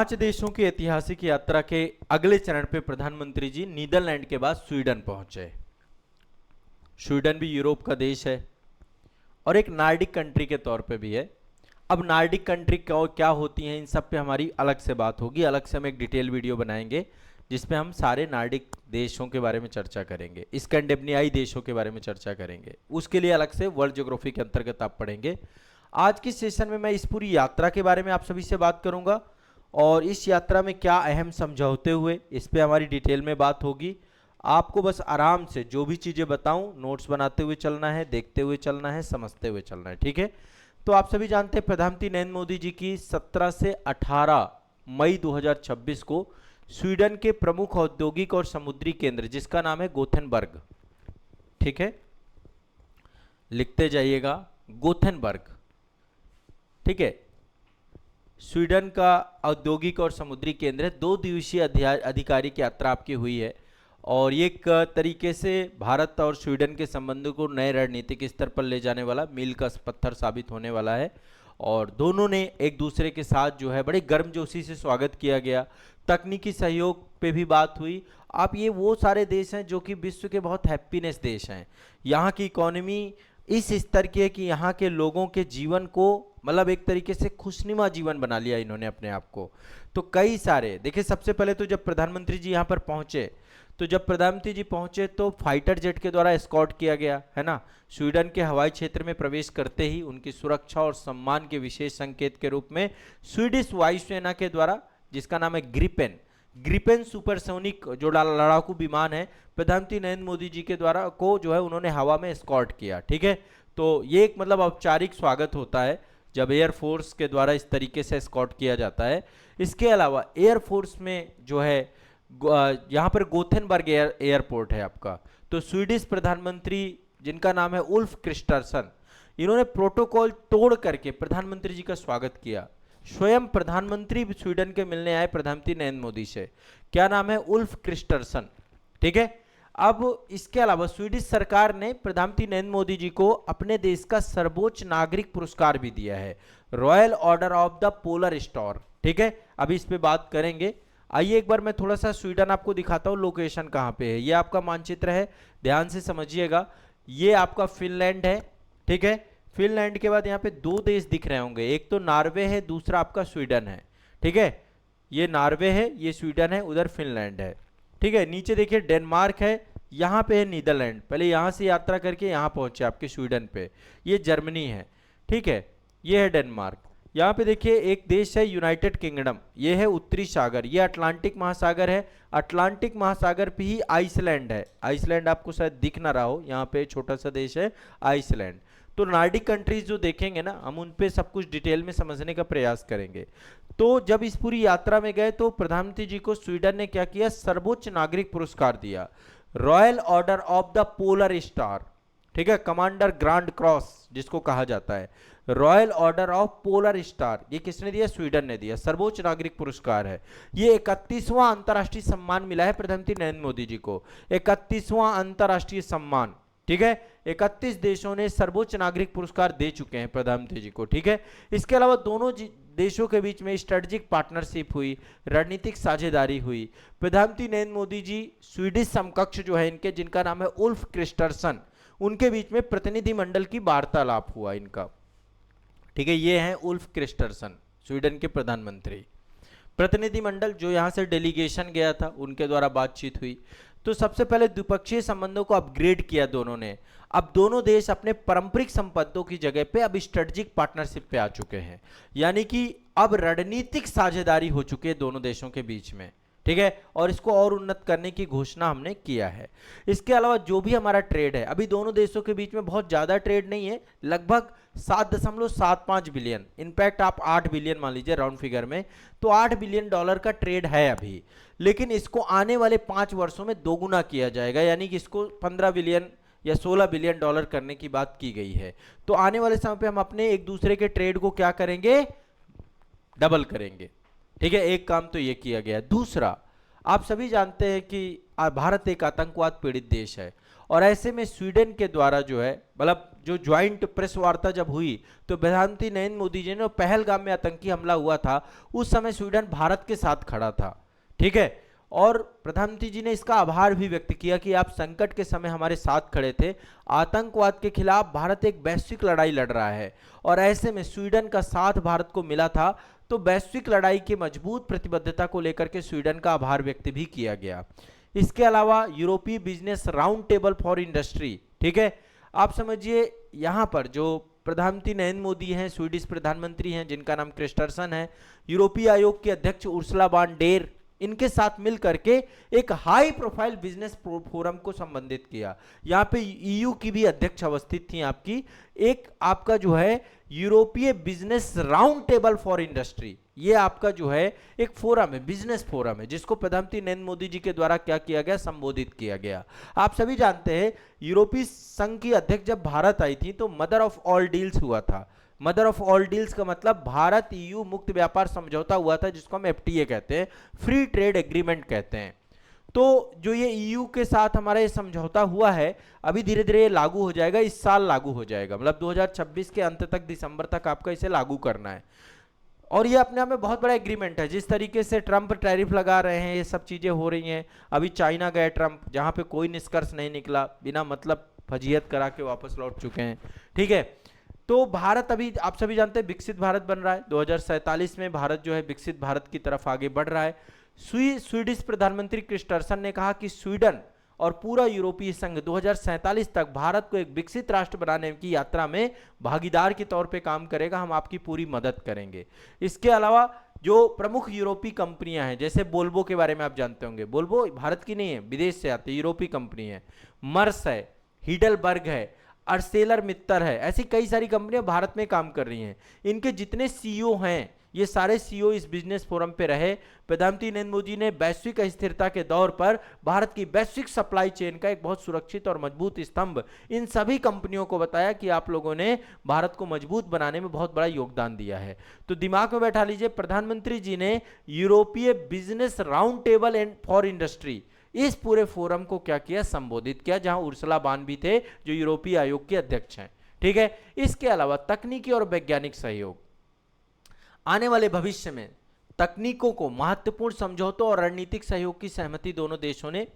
पांच देशों की ऐतिहासिक यात्रा के अगले चरण पे प्रधानमंत्री जी नीदरलैंड के बाद स्वीडन पहुंचे। स्वीडन भी यूरोप का देश है और एक नार्डिक कंट्री के तौर पे भी है। अब नार्डिक कंट्री क्या होती हैं, इन सब पे हमारी अलग से बात होगी। अलग से हम एक डिटेल वीडियो बनाएंगे जिसपे हम सारे नार्डिक देशों के बारे में चर्चा करेंगे, स्कैंडिनेवियाई देशों के बारे में चर्चा करेंगे। उसके लिए अलग से वर्ल्ड ज्योग्राफी के अंतर्गत आप पढ़ेंगे। आज की सेशन में मैं इस पूरी यात्रा के बारे में आप सभी से बात करूंगा और इस यात्रा में क्या अहम समझौते हुए, इस पे हमारी डिटेल में बात होगी। आपको बस आराम से जो भी चीज़ें बताऊं नोट्स बनाते हुए चलना है, देखते हुए चलना है, समझते हुए चलना है, ठीक है। तो आप सभी जानते हैं प्रधानमंत्री नरेंद्र मोदी जी की 17 से 18 मई 2026 को स्वीडन के प्रमुख औद्योगिक और समुद्री केंद्र जिसका नाम है गोथेनबर्ग, ठीक है, लिखते जाइएगा गोथेनबर्ग, ठीक है, स्वीडन का औद्योगिक और समुद्री केंद्र है। 2 दिवसीय आधिकारिक यात्रा आपकी हुई है और ये एक तरीके से भारत और स्वीडन के संबंधों को नए रणनीतिक स्तर पर ले जाने वाला मील का पत्थर साबित होने वाला है। और दोनों ने एक दूसरे के साथ जो है बड़े गर्मजोशी से स्वागत किया गया। तकनीकी सहयोग पे भी बात हुई। आप ये वो सारे देश हैं जो कि विश्व के बहुत हैप्पीनेस देश हैं। यहाँ की इकोनॉमी इस स्तर की है कि यहाँ के लोगों के जीवन को मतलब एक तरीके से खुशनुमा जीवन बना लिया इन्होंने अपने आप को। तो कई सारे देखिए, सबसे पहले तो जब प्रधानमंत्री जी यहाँ पर पहुंचे तो फाइटर जेट के द्वारा एस्कॉर्ट किया गया है ना। स्वीडन के हवाई क्षेत्र में प्रवेश करते ही उनकी सुरक्षा और सम्मान के विशेष संकेत के रूप में स्वीडिश वायुसेना के द्वारा, जिसका नाम है ग्रिपेन सुपरसोनिक जो लड़ाकू विमान है, प्रधानमंत्री नरेंद्र मोदी जी के द्वारा को जो है उन्होंने हवा में एस्कॉर्ट किया, ठीक है। तो ये एक मतलब औपचारिक स्वागत होता है जब एयरफोर्स के द्वारा इस तरीके से एस्कॉर्ट किया जाता है। इसके अलावा एयरफोर्स में जो है यहाँ पर गोथेनबर्ग एयरपोर्ट है आपका। तो स्वीडिश प्रधानमंत्री जिनका नाम है उल्फ क्रिस्टरसन, इन्होंने प्रोटोकॉल तोड़ करके प्रधानमंत्री जी का स्वागत किया। स्वयं प्रधानमंत्री स्वीडन के मिलने आए प्रधानमंत्री नरेंद्र मोदी से। क्या नाम है? उल्फ क्रिस्टरसन, ठीक है। अब इसके अलावा स्वीडिश सरकार ने प्रधानमंत्री नरेंद्र मोदी जी को अपने देश का सर्वोच्च नागरिक पुरस्कार भी दिया है, royal order of the polar star, ठीक है। अभी इस पे बात करेंगे। आइए एक बार मैं थोड़ा सा स्वीडन आपको दिखाता हूँ लोकेशन कहाँ पे है। ये आपका मानचित्र है, ध्यान से समझिएगा। ये आपका फिनलैंड है, ठीक है। फिनलैंड के बाद यहाँ पे 2 देश दिख रहे होंगे, एक तो नॉर्वे है, दूसरा आपका स्वीडन है, ठीक है। ये नॉर्वे है, ये स्वीडन है, उधर फिनलैंड है, ठीक है। नीचे देखिए डेनमार्क है, यहाँ पे है नीदरलैंड। पहले यहाँ से यात्रा करके यहाँ पहुंचे आपके स्वीडन पे। ये जर्मनी है, ठीक है। ये है डेनमार्क। यहाँ पे देखिए एक देश है यूनाइटेड किंगडम, ये है उत्तरी सागर, ये अटलांटिक महासागर है। अटलांटिक महासागर पे ही आइसलैंड है। आइसलैंड आपको शायद दिख ना रहा हो, यहाँ पे छोटा सा देश है आइसलैंड। तो नार्डिक कंट्रीज जो देखेंगे ना हम, उन पे सब कुछ डिटेल में समझने का प्रयास करेंगे। तो जब इस पूरी यात्रा में गए तो प्रधानमंत्री जी को स्वीडन ने क्या किया? सर्वोच्च नागरिक पुरस्कार दिया, royal order of the polar star, ठीक है, कमांडर ग्रांड क्रॉस जिसको कहा जाता है, royal order of polar star. ये किसने दिया? स्वीडन ने दिया। सर्वोच्च नागरिक पुरस्कार है ये। 31वां अंतर्राष्ट्रीय सम्मान मिला है प्रधानमंत्री नरेंद्र मोदी जी को, 31वां अंतर्राष्ट्रीय सम्मान, ठीक है। 31 देशों ने सर्वोच्च नागरिक पुरस्कार दे चुके हैं प्रधानमंत्री जी को, ठीक है। इसके अलावा दोनों देशों के बीच में स्ट्रेटेजिक पार्टनरशिप हुई, रणनीतिक साझेदारी हुई। प्रधानमंत्री नरेंद्र मोदी जी स्वीडिश समकक्ष जो है इनके, जिनका नाम है उल्फ क्रिस्टरसन, उनके बीच में प्रतिनिधिमंडल की वार्तालाप हुआ इनका, ठीक है। ये हैं उल्फ क्रिस्टरसन, स्वीडन के प्रधानमंत्री। प्रतिनिधिमंडल जो यहाँ से डेलीगेशन गया था उनके द्वारा बातचीत हुई। तो सबसे पहले द्विपक्षीय संबंधों को अपग्रेड किया दोनों ने। अब दोनों देश अपने पारंपरिक संबंधों की जगह पे अब स्ट्रेटेजिक पार्टनरशिप पे आ चुके हैं, यानी कि अब रणनीतिक साझेदारी हो चुकी है दोनों देशों के बीच में, ठीक है। और इसको और उन्नत करने की घोषणा हमने किया है। इसके अलावा जो भी हमारा ट्रेड है, अभी दोनों देशों के बीच में बहुत ज़्यादा ट्रेड नहीं है, लगभग 7.75 बिलियन, इनफैक्ट आप 8 बिलियन मान लीजिए राउंड फिगर में, तो 8 बिलियन डॉलर का ट्रेड है अभी। लेकिन इसको आने वाले 5 वर्षों में दोगुना किया जाएगा, यानी कि इसको 15 बिलियन या 16 बिलियन डॉलर करने की बात की गई है। तो आने वाले समय पे हम अपने एक दूसरे के ट्रेड को क्या करेंगे? डबल करेंगे, ठीक है। एक काम तो ये किया गया। दूसरा, आप सभी जानते हैं कि भारत एक आतंकवाद पीड़ित देश है और ऐसे में स्वीडन के द्वारा जो है मतलब जो ज्वाइंट प्रेस वार्ता जब हुई तो प्रधानमंत्री नरेंद्र मोदी जी ने, पहलगाम में आतंकी हमला हुआ था उस समय स्वीडन भारत के साथ खड़ा था, ठीक है। और प्रधानमंत्री जी ने इसका आभार भी व्यक्त किया कि आप संकट के समय हमारे साथ खड़े थे। आतंकवाद के खिलाफ भारत एक वैश्विक लड़ाई लड़ रहा है और ऐसे में स्वीडन का साथ भारत को मिला था, तो वैश्विक लड़ाई की मजबूत प्रतिबद्धता को लेकर के स्वीडन का आभार व्यक्त भी किया गया। इसके अलावा यूरोपीय business round table for industry, ठीक है। आप समझिए यहाँ पर जो प्रधानमंत्री नरेंद्र मोदी हैं, स्वीडिश प्रधानमंत्री हैं जिनका नाम क्रिस्टरसन है, यूरोपीय आयोग के अध्यक्ष उर्सुला वॉन डेर, इनके साथ मिल करके एक हाई प्रोफाइल बिजनेस फोरम को संबंधित किया। यहाँ पे ईयू की भी अध्यक्ष उपस्थित थी आपकी, एक आपका जो है यूरोपीय business round table for industry, ये आपका जो है एक फोरम है, बिजनेस फोरम है, जिसको प्रधानमंत्री नरेंद्र मोदी जी के द्वारा क्या किया गया, संबोधित किया गया। आप सभी जानते हैं यूरोपीय संघ की अध्यक्ष जब भारत आई थी तो मदर ऑफ ऑल डील्स हुआ था। मदर ऑफ ऑल डील्स का मतलब भारत ईयू मुक्त व्यापार समझौता हुआ था, जिसको हम एफटीए कहते हैं, फ्री ट्रेड एग्रीमेंट कहते हैं। तो जो ये ईयू के साथ हमारा ये समझौता हुआ है, अभी धीरे धीरे ये लागू हो जाएगा, इस साल लागू हो जाएगा, मतलब 2026 के अंत तक, दिसंबर तक आपका इसे लागू करना है। और ये अपने आप में बहुत बड़ा एग्रीमेंट है। जिस तरीके से ट्रंप टैरिफ लगा रहे हैं, ये सब चीजें हो रही हैं, अभी चाइना गए ट्रंप, जहां पे कोई निष्कर्ष नहीं निकला, बिना मतलब फजीयत करा के वापस लौट चुके हैं, ठीक है। तो भारत अभी आप सभी जानते हैं विकसित भारत बन रहा है, 2047 में भारत जो है विकसित भारत की तरफ आगे बढ़ रहा है। स्वीडिश प्रधानमंत्री क्रिस्टरसन ने कहा कि स्वीडन और पूरा यूरोपीय संघ 2047 तक भारत को एक विकसित राष्ट्र बनाने की यात्रा में भागीदार के तौर पे काम करेगा, हम आपकी पूरी मदद करेंगे। इसके अलावा जो प्रमुख यूरोपीय कंपनियां हैं, जैसे बोल्वो के बारे में आप जानते होंगे, बोल्वो भारत की नहीं है, विदेश से आती यूरोपीय कंपनी है, मर्स है, हिडलबर्ग है, अर्सेलर मित्तर है, ऐसी कई सारी कंपनियां भारत में काम कर रही हैं। इनके जितने सीईओ हैं, ये सारे सीईओ इस बिजनेस फोरम पे रहे। प्रधानमंत्री नरेंद्र मोदी ने वैश्विक अस्थिरता के दौर पर भारत की वैश्विक सप्लाई चेन का एक बहुत सुरक्षित और मजबूत स्तंभ इन सभी कंपनियों को बताया कि आप लोगों ने भारत को मजबूत बनाने में बहुत बड़ा योगदान दिया है। तो दिमाग में बैठा लीजिए, प्रधानमंत्री जी ने यूरोपीय business round table and for industry, इस पूरे फोरम को क्या किया, संबोधित किया, जहां उर्सुला वॉन भी थे जो यूरोपीय आयोग के अध्यक्ष हैं, ठीक है। इसके अलावा तकनीकी और वैज्ञानिक सहयोग, आने वाले भविष्य में तकनीकों को महत्वपूर्ण समझौतों और रणनीतिक सहयोग की सहमति दोनों देशों ने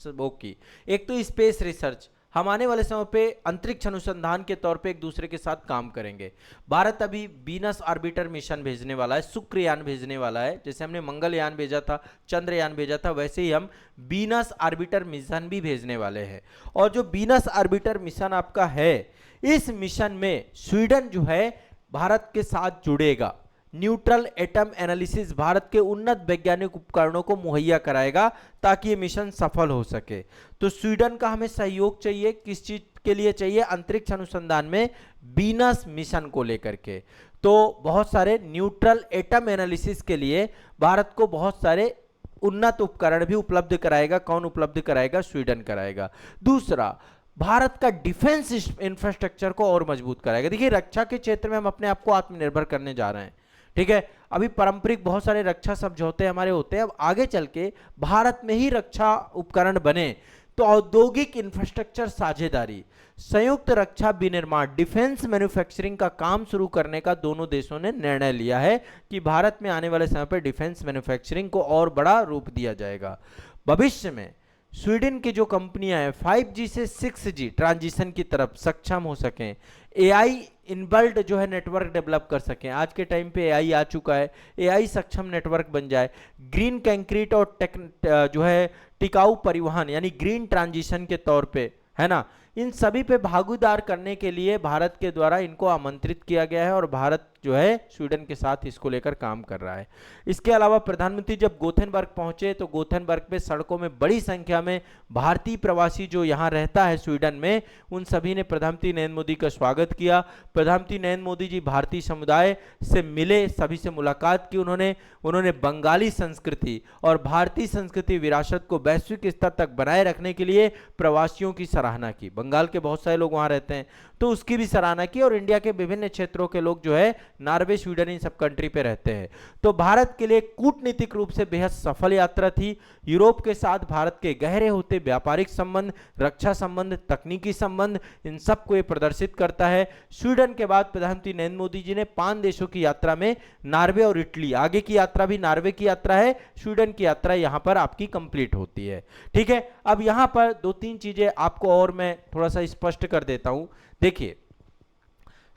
वो की। एक तो स्पेस रिसर्च, हम आने वाले समय पे अंतरिक्ष अनुसंधान के तौर पे एक दूसरे के साथ काम करेंगे। भारत अभी वीनस ऑर्बिटर मिशन भेजने वाला है, शुक्रयान भेजने वाला है, जैसे हमने मंगलयान भेजा था, चंद्रयान भेजा था, वैसे ही हम वीनस ऑर्बिटर मिशन भी भेजने वाले हैं। और जो वीनस ऑर्बिटर मिशन आपका है, इस मिशन में स्वीडन जो है भारत के साथ जुड़ेगा। न्यूट्रल एटम एनालिसिस भारत के उन्नत वैज्ञानिक उपकरणों को मुहैया कराएगा ताकि ये मिशन सफल हो सके। तो स्वीडन का हमें सहयोग चाहिए, किस चीज के लिए चाहिए, अंतरिक्ष अनुसंधान में वीनस मिशन को लेकर के। तो बहुत सारे न्यूट्रल एटम एनालिसिस के लिए भारत को बहुत सारे उन्नत उपकरण भी उपलब्ध कराएगा। कौन उपलब्ध कराएगा? स्वीडन कराएगा। दूसरा, भारत का डिफेंस इंफ्रास्ट्रक्चर को और मजबूत कराएगा। देखिए, रक्षा के क्षेत्र में हम अपने आप को आत्मनिर्भर करने जा रहे हैं, ठीक है। अभी पारंपरिक बहुत सारे रक्षा समझौते हमारे होते हैं, अब आगे चल के भारत में ही रक्षा उपकरण बने तो औद्योगिक इंफ्रास्ट्रक्चर साझेदारी, संयुक्त रक्षा विनिर्माण, डिफेंस मैन्युफैक्चरिंग का काम शुरू करने का दोनों देशों ने निर्णय लिया है कि भारत में आने वाले समय पर डिफेंस मैन्युफैक्चरिंग को और बड़ा रूप दिया जाएगा। भविष्य में स्वीडन की जो कंपनियां हैं 5G से 6G ट्रांजिशन की तरफ सक्षम हो सकें, AI इनबिल्ट जो है नेटवर्क डेवलप कर सकें। आज के टाइम पे AI आ चुका है, AI सक्षम नेटवर्क बन जाए, ग्रीन कंक्रीट और जो है टिकाऊ परिवहन यानी ग्रीन ट्रांजिशन के तौर पे, है ना, इन सभी पे भागीदार करने के लिए भारत के द्वारा इनको आमंत्रित किया गया है और भारत जो है स्वीडन के साथ इसको लेकर काम कर रहा है। इसके अलावा प्रधानमंत्री जब गोथेनबर्ग पहुंचे तो गोथेनबर्ग पे सड़कों में बड़ी संख्या में भारतीय प्रवासी जो यहाँ रहता है स्वीडन में, उन सभी ने प्रधानमंत्री नरेंद्र मोदी का स्वागत किया। प्रधानमंत्री नरेंद्र मोदी जी भारतीय समुदाय से मिले, सभी से मुलाकात की उन्होंने बंगाली संस्कृति और भारतीय संस्कृति विरासत को वैश्विक स्तर तक बनाए रखने के लिए प्रवासियों की सराहना की। बंगाल के बहुत सारे लोग वहां रहते हैं, तो उसकी भी सराहना की। और इंडिया के विभिन्न क्षेत्रों के लोग जो है नॉर्वे, स्वीडन, इन सब कंट्री पे रहते हैं। तो भारत के लिए कूटनीतिक रूप से बेहद सफल यात्रा थी। यूरोप के साथ भारत के गहरे होते व्यापारिक संबंध, रक्षा संबंध, तकनीकी संबंध, इन सबको ये प्रदर्शित करता है। स्वीडन के बाद प्रधानमंत्री नरेंद्र मोदी जी ने 5 देशों की यात्रा में नॉर्वे और इटली, आगे की यात्रा भी नॉर्वे की यात्रा है, स्वीडन की यात्रा यहां पर आपकी कंप्लीट होती है। ठीक है, अब यहां पर 2-3 चीजें आपको और मैं थोड़ा सा स्पष्ट कर देता हूं। देखिए,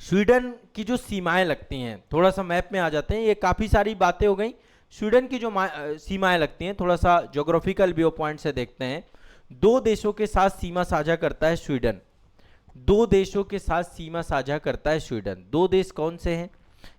स्वीडन की जो सीमाएं लगती हैं, थोड़ा सा मैप में आ जाते हैं, ये काफी सारी बातें हो गई। स्वीडन की जो सीमाएं लगती हैं, थोड़ा सा ज्योग्राफिकल व्यू पॉइंट से देखते हैं। 2 देशों के साथ सीमा साझा करता है स्वीडन, 2 देशों के साथ सीमा साझा करता है स्वीडन। 2 देश कौन से हैं?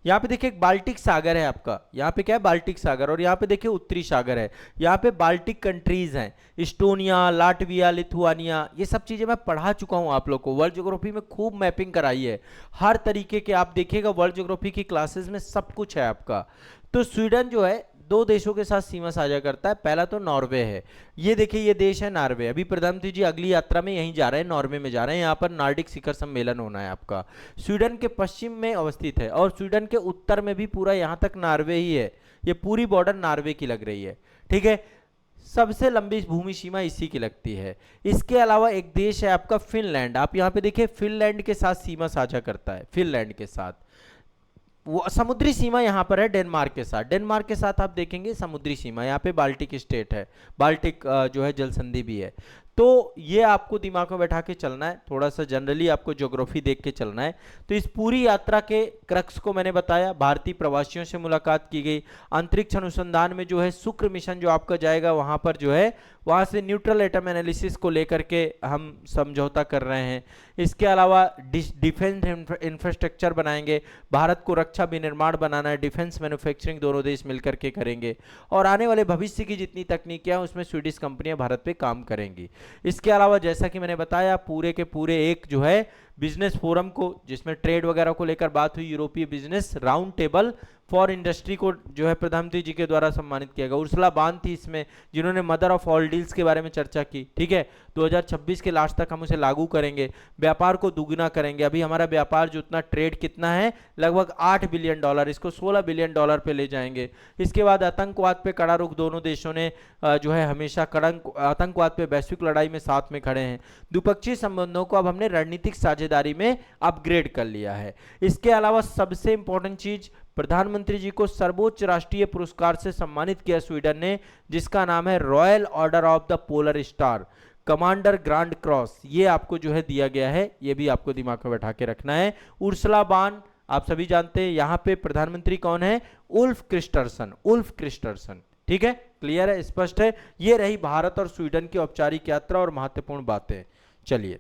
यहाँ पे देखिए एक बाल्टिक सागर है आपका, यहाँ पे क्या है बाल्टिक सागर, और यहाँ पे देखिए उत्तरी सागर है। यहाँ पे बाल्टिक कंट्रीज हैं, इस्टोनिया, लाटविया, लिथुआनिया, ये सब चीजें मैं पढ़ा चुका हूँ आप लोग को, वर्ल्ड ज्योग्राफी में खूब मैपिंग कराई है। हर तरीके के आप देखिएगा वर्ल्ड ज्योग्राफी की क्लासेस में सब कुछ है आपका। तो स्वीडन जो है 2 देशों के साथ सीमा साझा करता है। पहला तो नॉर्वे है, ये देखिए ये देश है नॉर्वे। अभी प्रधानमंत्री जी अगली यात्रा में यहीं जा रहे हैं, नॉर्वे में जा रहे हैं, यहाँ पर नॉर्डिक शिखर सम्मेलन होना है आपका। स्वीडन के पश्चिम में अवस्थित है और स्वीडन के उत्तर में भी पूरा यहाँ तक नॉर्वे ही है, ये पूरी बॉर्डर नॉर्वे की लग रही है। ठीक है, सबसे लंबी भूमि सीमा इसी की लगती है। इसके अलावा एक देश है आपका फिनलैंड, आप यहाँ पे देखिए फिनलैंड के साथ सीमा साझा करता है, फिनलैंड के साथ। वो समुद्री सीमा यहाँ पर है डेनमार्क के साथ, डेनमार्क के साथ आप देखेंगे समुद्री सीमा, यहाँ पे बाल्टिक स्टेट है, बाल्टिक जो है जल संधि भी है। तो ये आपको दिमाग में बैठा के चलना है, थोड़ा सा जनरली आपको ज्योग्राफी देख के चलना है। तो इस पूरी यात्रा के क्रक्स को मैंने बताया, भारतीय प्रवासियों से मुलाकात की गई, अंतरिक्ष अनुसंधान में जो है शुक्र मिशन जो आपका जाएगा वहां पर जो है वहां से न्यूट्रल एटम एनालिसिस को लेकर के हम समझौता कर रहे हैं। इसके अलावा डिफेंस इंफ्रास्ट्रक्चर बनाएंगे, भारत को रक्षा विनिर्माण बनाना है, डिफेंस मैन्युफैक्चरिंग दोनों देश मिलकर के करेंगे, और आने वाले भविष्य की जितनी तकनीकियां हैं उसमें स्वीडिश कंपनियां भारत पे काम करेंगी। इसके अलावा जैसा कि मैंने बताया पूरे के पूरे एक जो है बिजनेस फोरम को, जिसमें ट्रेड वगैरह को लेकर बात हुई, यूरोपीय business round table for industry को जो है प्रधानमंत्री जी के द्वारा सम्मानित किया गया। उर्सुला बान थी इसमें, जिन्होंने मदर ऑफ ऑल डील्स के बारे में चर्चा की। ठीक है, 2026 के लास्ट तक हम उसे लागू करेंगे, व्यापार को दुगुना करेंगे। अभी हमारा व्यापार जो उतना ट्रेड कितना है, लगभग $8 बिलियन, इसको $16 बिलियन पे ले जाएंगे। इसके बाद आतंकवाद पे कड़ा रुख, दोनों देशों ने जो है हमेशा आतंकवाद पे वैश्विक लड़ाई में साथ में खड़े हैं। द्विपक्षीय संबंधों को अब हमने रणनीतिक साझेदारी में अपग्रेड कर लिया है। इसके अलावा सबसे इंपॉर्टेंट चीज, प्रधानमंत्री जी को सर्वोच्च राष्ट्रीय पुरस्कार से सम्मानित किया स्वीडन ने, जिसका नाम है royal order of the polar star, commander grand cross, ये आपको जो है दिया गया है, ये भी आपको दिमाग में बैठा के रखना है। उर्सुला बान आप सभी जानते हैं, यहां पे प्रधानमंत्री कौन है? Ulf Kristersson, Ulf Kristersson. ठीक है, क्लियर है, स्पष्ट है। ये रही भारत और स्वीडन की औपचारिक यात्रा और महत्वपूर्ण बातें। चलिए